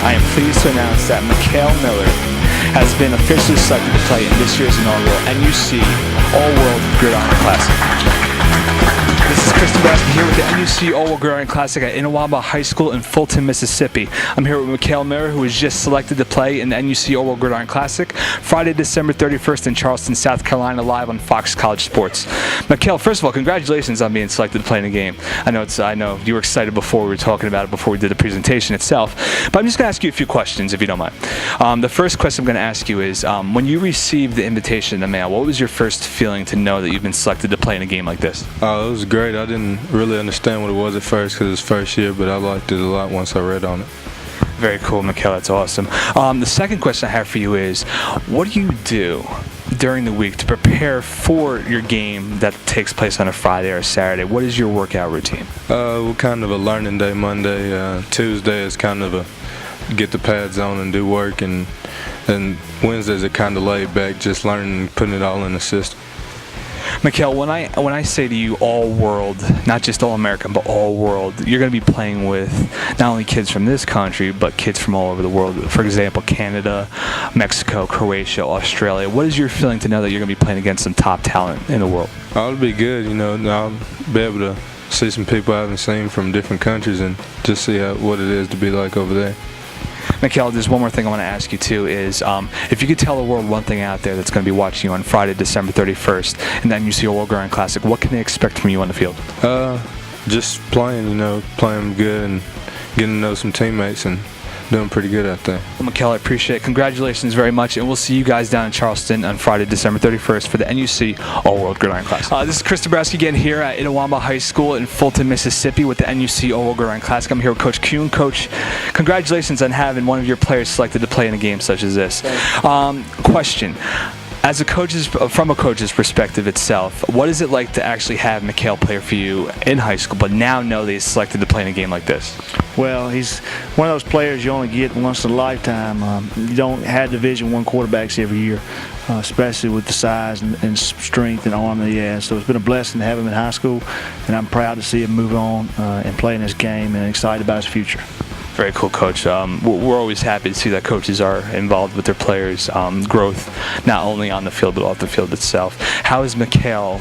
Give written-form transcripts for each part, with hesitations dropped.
I am pleased to announce that Maikhail Miller has been officially selected to play in this year's inaugural NUC All-World Gridiron Classic. This is Chris here with the NUC All-World Gridiron Classic at Inawaba High School in Fulton, Mississippi. I'm here with Maikhail Miller, who was just selected to play in the NUC All-World Gridiron Classic Friday, December 31st in Charleston, South Carolina, live on Fox College Sports. Maikhail, first of all, congratulations on being selected to play in the game. I know you were excited before we were talking about it, before we did the presentation itself, but I'm just going to ask you a few questions, if you don't mind. The first question I'm going to ask you is, when you received the invitation in the mail, what was your first feeling to know that you've been selected to play in a game like this? It was great. I didn't really understand what it was at first because it was first year, but I liked it a lot once I read on it. Very cool, Maikhail. That's awesome. The second question I have for you is, what do you do during the week to prepare for your game that takes place on a Friday or a Saturday? What is your workout routine? Well, kind of a learning day Monday. Tuesday is kind of a get the pads on and do work, and Wednesdays are kind of laid back, just learning and putting it all in the system. Maikhail, when I say to you all-world, not just all-American, but all-world, you're going to be playing with not only kids from this country, but kids from all over the world. For example, Canada, Mexico, Croatia, Australia. What is your feeling to know that you're going to be playing against some top talent in the world? It'll be good. I'll be able to see some people I haven't seen from different countries and just see what it is to be like over there. Maikhail, there's one more thing I want to ask you too is, if you could tell the world one thing out there that's going to be watching you on Friday, December 31st, and then you see a World Gridiron Classic, what can they expect from you on the field? Just playing, playing good and getting to know some teammates and doing pretty good out there. Well, Maikhail, I appreciate it. Congratulations very much, and we'll see you guys down in Charleston on Friday, December 31st for the NUC All-World Gridiron Classic. This is Chris again here at Inawaba High School in Fulton, Mississippi with the NUC All-World Gridiron Classic. I'm here with Coach Kuhn. Coach, congratulations on having one of your players selected to play in a game such as this. Question. From a coach's perspective itself, what is it like to actually have Maikhail play for you in high school, but now know that he's selected to play in a game like this? Well, he's one of those players you only get once in a lifetime. You don't have Division I quarterbacks every year, especially with the size and strength and arm that he has. So it's been a blessing to have him in high school, and I'm proud to see him move on and play in this game and excited about his future. Very cool, Coach. We're always happy to see that coaches are involved with their players' growth, not only on the field but off the field itself. How is Maikhail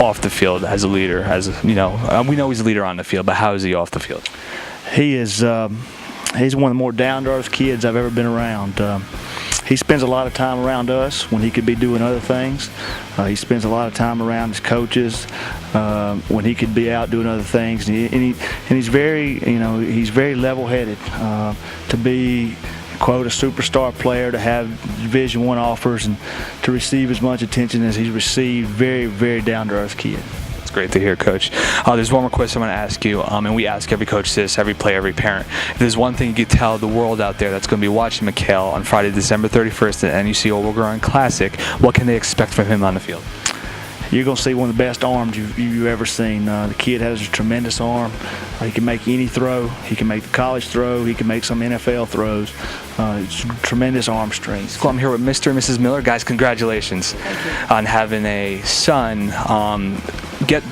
off the field as a leader? We know he's a leader on the field, but how is he off the field? He is. He's one of the more down-to-earth kids I've ever been around. He spends a lot of time around us when he could be doing other things. He spends a lot of time around his coaches when he could be out doing other things. And he's very, he's very level-headed. To be, quote, a superstar player, to have Division I offers, and to receive as much attention as he's received, very, very down-to-earth kid. Great to hear, Coach. There's one more question I want to ask you, and we ask every coach this, every player, every parent. If there's one thing you could tell the world out there that's going to be watching Maikhail on Friday, December 31st at NUC All-World Gridiron Classic, what can they expect from him on the field? You're going to see one of the best arms you've ever seen. The kid has a tremendous arm. He can make any throw. He can make the college throw. He can make some NFL throws. It's tremendous arm strength. Well, I'm here with Mr. and Mrs. Miller. Guys, congratulations on having a son get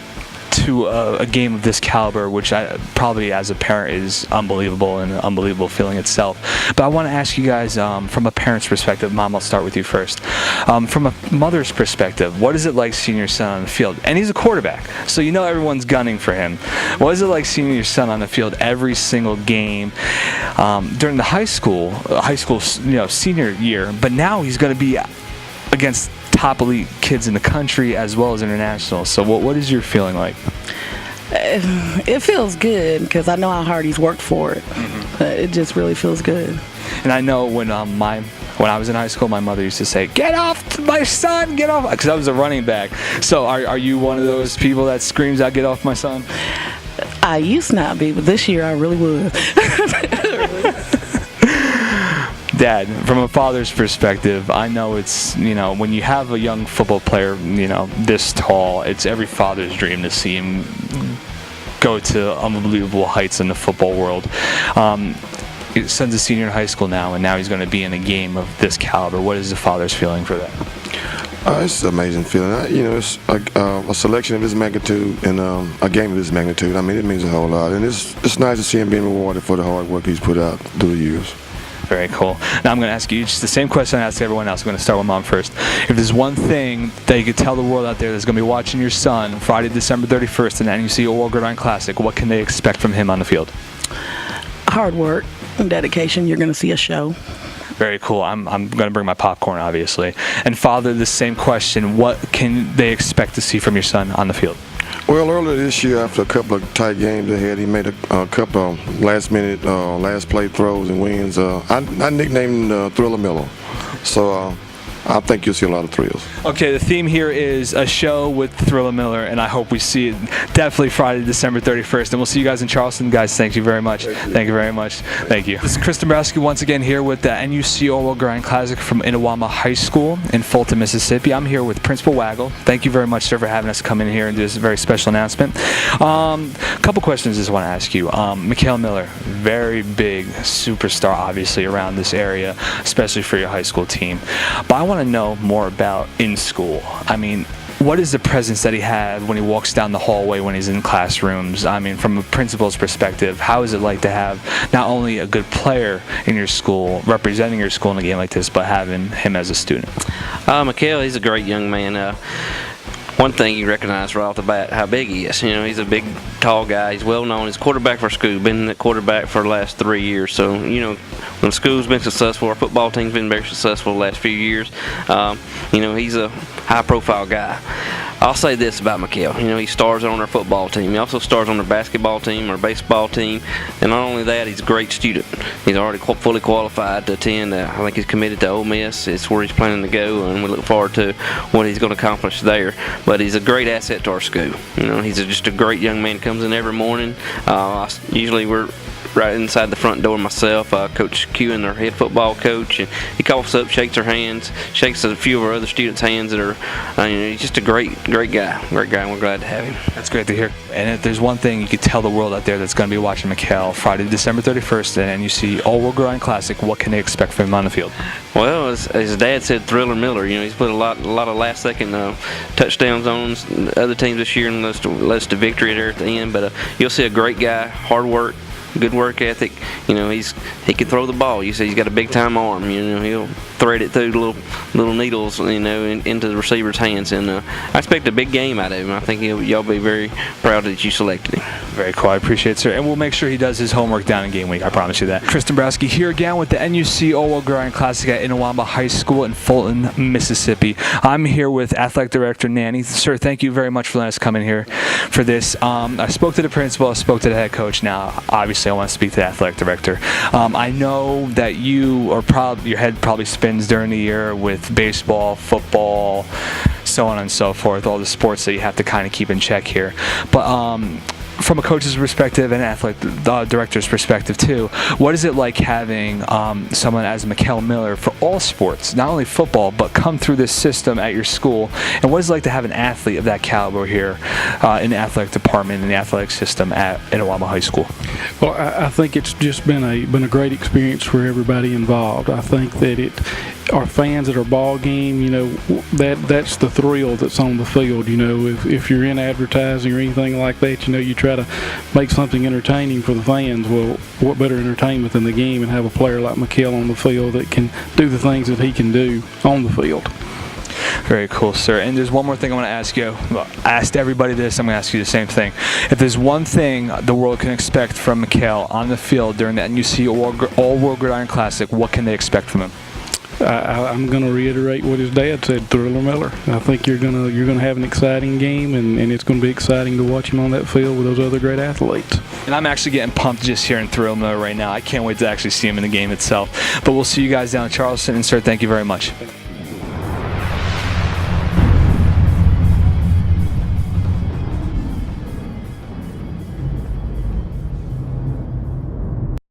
to a game of this caliber, which probably as a parent is unbelievable and an unbelievable feeling itself. But I want to ask you guys, from a parent's perspective, Mom, I'll start with you first. From a mother's perspective, what is it like seeing your son on the field? And he's a quarterback, so everyone's gunning for him. What is it like seeing your son on the field every single game during the high school senior year? But now he's going to be against top elite kids in the country as well as international. So what is your feeling like? It feels good because I know how hard he's worked for it. It just really feels good. And I know when I was in high school, my mother used to say, "Get off my son, get off," because I was a running back. So are you one of those people that screams out, "Get off my son"? I used to not be, but this year I really would. Dad, from a father's perspective, I know it's, when you have a young football player, this tall, it's every father's dream to see him go to unbelievable heights in the football world. His son's a senior in high school now, and now he's going to be in a game of this caliber. What is the father's feeling for that? It's an amazing feeling. It's a selection of this magnitude and a game of this magnitude. I mean, it means a whole lot, and it's nice to see him being rewarded for the hard work he's put out through the years. Very cool. Now I'm going to ask you just the same question I asked everyone else. I'm going to start with Mom first. If there's one thing that you could tell the world out there that's going to be watching your son Friday, December 31st in the NUC All World Gridiron Classic, what can they expect from him on the field? Hard work and dedication. You're going to see a show. Very cool. I'm going to bring my popcorn, obviously. And Father, the same question. What can they expect to see from your son on the field? Well, earlier this year, after a couple of tight games ahead, he made a couple of last-minute, last-play throws and wins. I nicknamed him Thriller Miller. So I think you'll see a lot of thrills. Okay, the theme here is a show with Thriller Miller, and I hope we see it definitely Friday, December 31st. And we'll see you guys in Charleston. Guys, thank you very much. Thank you very much. Thank you. This is Chris Dombrowski once again here with the NUC All World Gridiron Classic from Inawama High School in Fulton, Mississippi. I'm here with Principal Waggle. Thank you very much, sir, for having us come in here and do this very special announcement. A couple questions I just want to ask you. Maikhail Miller, very big superstar, obviously, around this area, especially for your high school team. But I want to know more about in school. I mean, what is the presence that he had when he walks down the hallway when he's in classrooms? I mean, from a principal's perspective, how is it like to have not only a good player in your school, representing your school in a game like this, but having him as a student? Maikhail, he's a great young man. One thing you recognize right off the bat, how big he is. He's a big, tall guy. He's well known. He's quarterback for school. Been the quarterback for the last 3 years. So, when the school's been successful, our football team's been very successful the last few years. He's a high-profile guy. I'll say this about Maikhail. He stars on our football team. He also stars on our basketball team, our baseball team. And not only that, he's a great student. He's already fully qualified to attend. I think he's committed to Ole Miss. It's where he's planning to go, and we look forward to what he's going to accomplish there. But he's a great asset to our school. He's just a great young man. Comes in every morning. Usually we're right inside the front door myself. Coach Q and our head football coach, and he calls up, shakes our hands, shakes a few of our other students' hands that are. He's just a great guy. And we're glad to have him. That's great to hear. And if there's one thing you could tell the world out there that's going to be watching Maikhail Friday, December 31st, and you see All World Gridiron Classic, what can they expect from him on the field? Well, as his dad said, Thriller Miller. He's put a lot of last-second touchdowns on other teams this year, and led us to victory there at the end. But you'll see a great guy, hard work, good work ethic. He can throw the ball. You see, he's got a big-time arm. He'll thread it through little needles, into the receiver's hands. And I expect a big game out of him. I think y'all be very proud that you selected him. Very cool. I appreciate it, sir. And we'll make sure he does his homework down in game week. I promise you that. Chris Dombrowski here again with the NUC All World Gridiron Classic at Inawama High School in Fulton, Mississippi. I'm here with Athletic Director Nanny. Sir, thank you very much for letting us come in here for this. I spoke to the principal. I spoke to the head coach. Now, obviously, I want to speak to the athletic director. I know that your head probably spins during the year with baseball, football, so on and so forth, all the sports that you have to kind of keep in check here. But from a coach's perspective and athletic director's perspective too, what is it like having someone as Maikhail Miller for all sports, not only football, but come through this system at your school? And what is it like to have an athlete of that caliber here in the athletic department, in the athletic system at Inawama High School? Well, I think it's just been a great experience for everybody involved. I think that our fans at our ball game, that's the thrill that's on the field. If you're in advertising or anything like that, you try to make something entertaining for the fans. Well, what better entertainment than the game, and have a player like Maikhail on the field that can do the things that he can do on the field. Very cool, sir. And there's one more thing I want to ask you. Well, I asked everybody this. I'm going to ask you the same thing. If there's one thing the world can expect from Maikhail on the field during the NUC All World Gridiron Classic, what can they expect from him? I'm going to reiterate what his dad said, Thriller Miller. I think you're going to have an exciting game, and it's going to be exciting to watch him on that field with those other great athletes. And I'm actually getting pumped just hearing Thriller Miller right now. I can't wait to actually see him in the game itself. But we'll see you guys down in Charleston. And, sir, thank you very much.